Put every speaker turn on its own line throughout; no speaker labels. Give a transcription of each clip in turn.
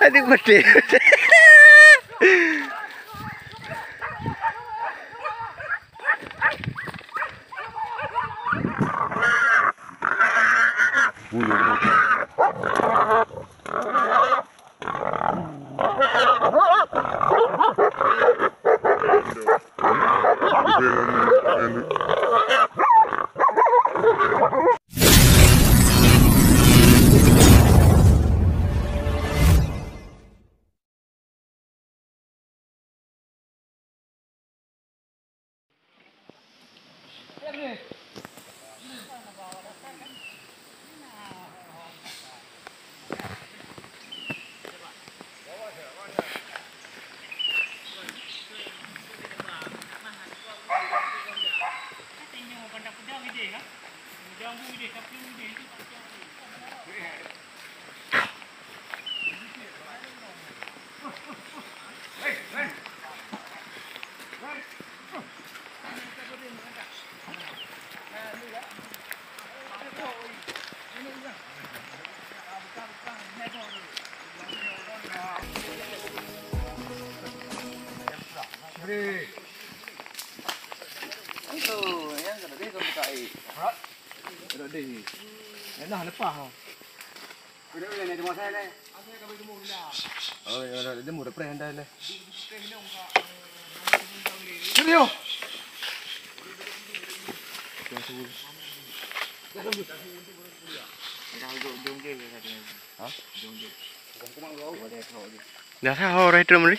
Adik betul. Dah lepas ha. Dia ni rumah saya ni. Oh, dia murah preh dah ni. Serius. Dah tahu orang itu mana?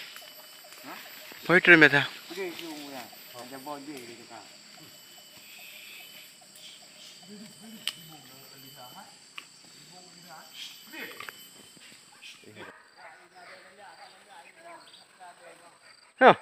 Apa itu macam? Oh.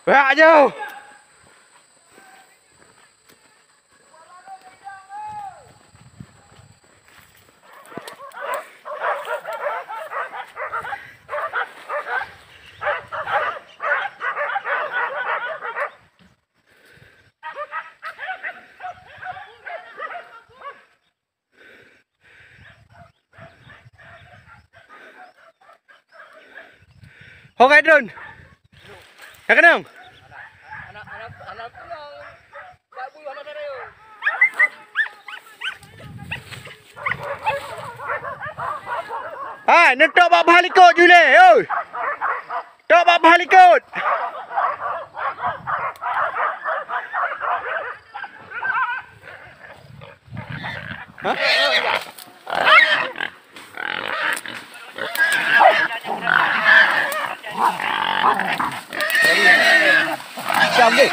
Berak jauh. Hokai drone. Nak kenang? Anak pulang. Tak bulu anak saya. Hai, nak tok bab halikot jule. Oi. Tok bab halikot. Ha? Jam ni.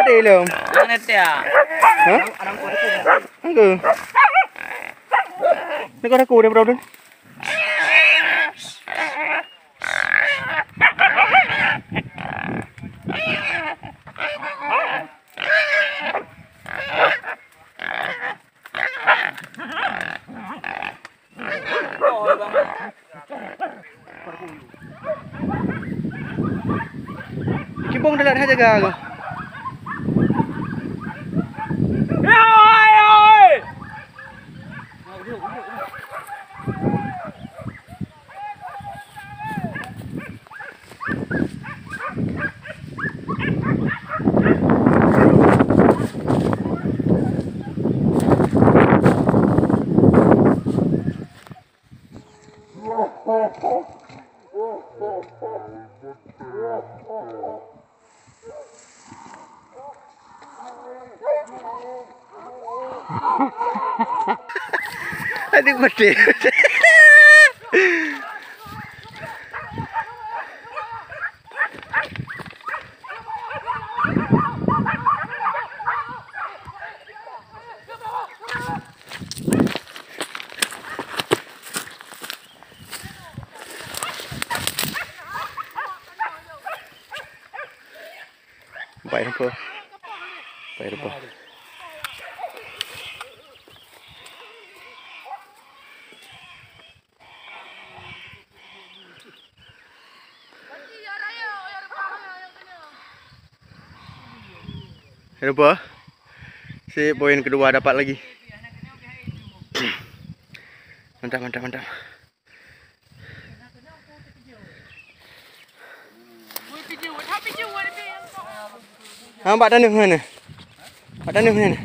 Belum.
Yang net ya.
Hah? Enggak. Ini kau aku udah berapa? Kibong dalat aja gagal. Adik gede. Baik apa? Baik apa? Apa? Si poin kedua dapat lagi. Mantap, mantap, mantap. Mbak Danu mana? Mbak Danu mana?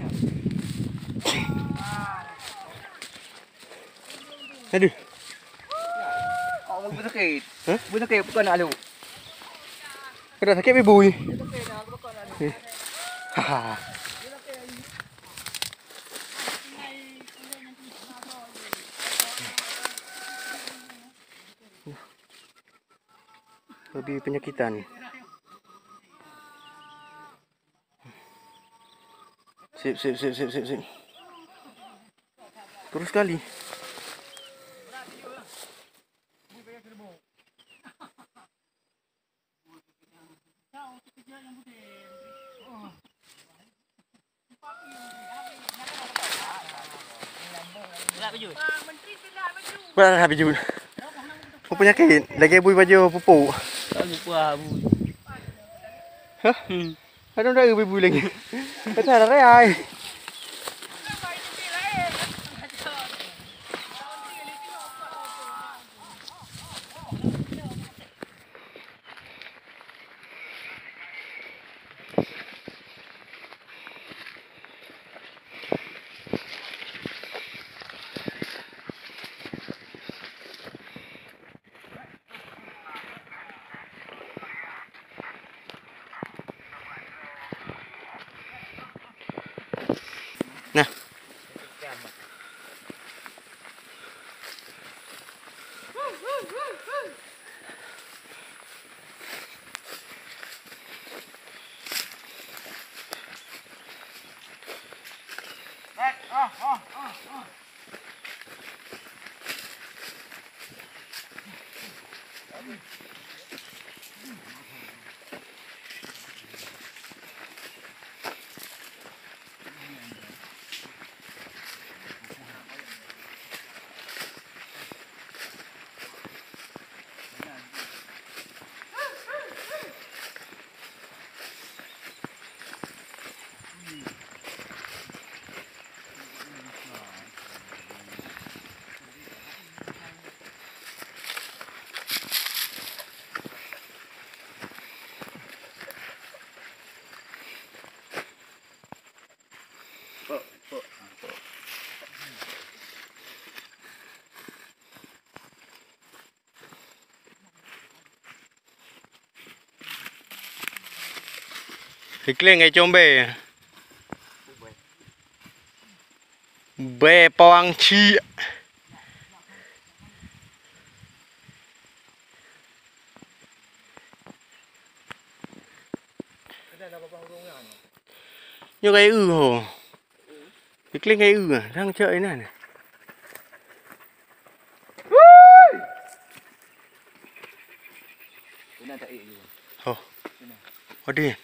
Aduh.
Oh, bersakit. Hah? Bersakit bukan nak lu.
Kena sakit ibu ni. Haha. Lebih penyakitan. Sip. Terus sekali. Berapa baju? Apa penyakit? Lagi ibu baju pupuk.
Tak lupa bu.
Hah? Ada dah ibu lagi. Kata ada rai. Nah. Iklan ngai combe. Be pawang chi. Như cái hồ. Iklan ngai à, đang chơi này. Oh. Oh dia.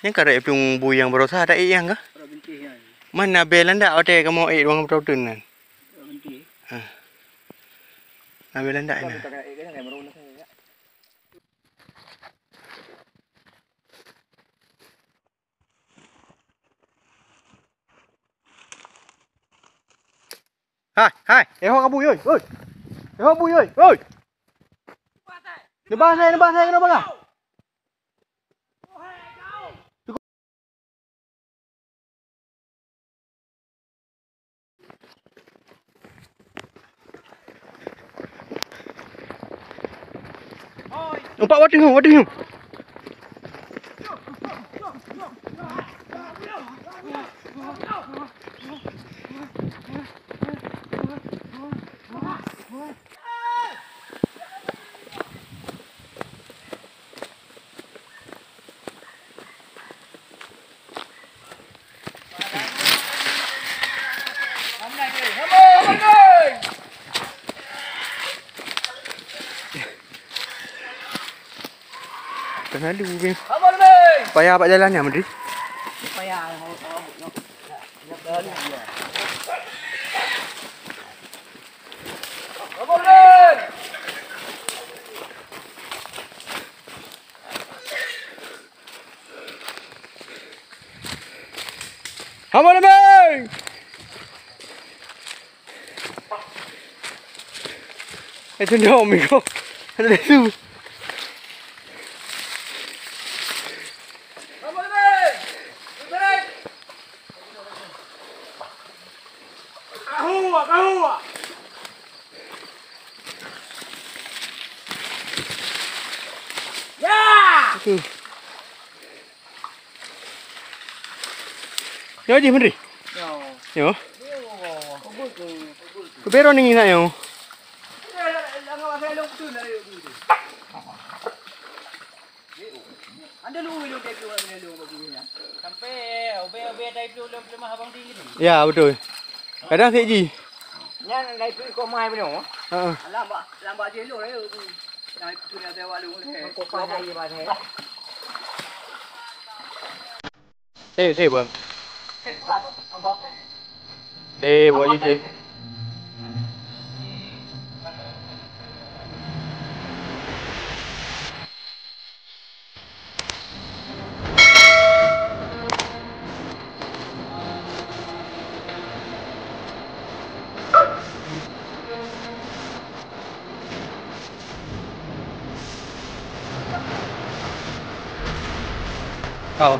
Yang kada piung buyang berosa ada yang kah? Mana belan dak ode kamu ruang protein. Nah belan dak ini. Hai, ho kamu ơi. Ơi. Ho bui ơi. Ơi. Nó ba xe nó băng à? Ông Pak wating không? Kena dulu ni. Payah pak jalan ya, Menteri?
Payah.
Hama lebih. Cenderung mikro. Ada tu. Yo di Menteri. Yo. Pero ning ina yo.
Anda lu take lu begini. Sampai obe type lu lemah abang tinggi ni.
Ya betul. Kadang saya ji.
Nya naik tu kau mai benar.
Ha.
Lambat je lu le. Naik tu nak sewa lu le. Kau pandai je bahasa.
Thế bang. Thế buat je thế. Kau